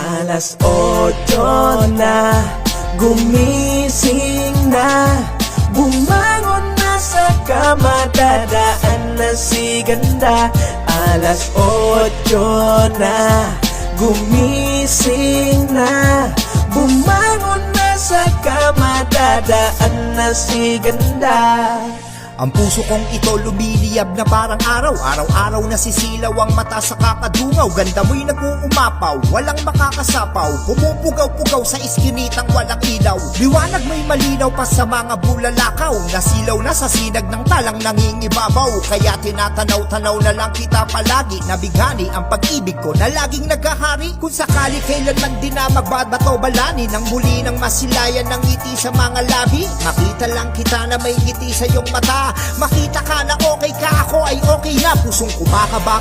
8 na, gumising na, bumangon na sa kama, dadaan na si ganda. 8 na, gumising na, bumangon na sa kama, dadaan na si ganda. Ang puso kong ito lumiliyab na parang araw. Araw-araw nasisilaw ang mata sa kakadungaw. Ganda mo'y nag-uumapaw, walang makakasapaw. Pumupugaw-pugaw sa iskinitang walang ilaw. Liwanag mo'y malinaw pa sa mga bulalakaw. Nasilaw na sa sinag ng talang nangingibabaw. Kaya tinatanaw-tanaw na lang kita palagi. Nabighani ang pag-ibig ko na laging nagkahari. Kung sakali kailanman din na magbabato balani, nang muli nang masilayan ng ngiti sa mga labi. Makita lang kita na may ngiti sa iyong mata. Makita ka na okay ka, ako ay okay na. Pusong kumakaba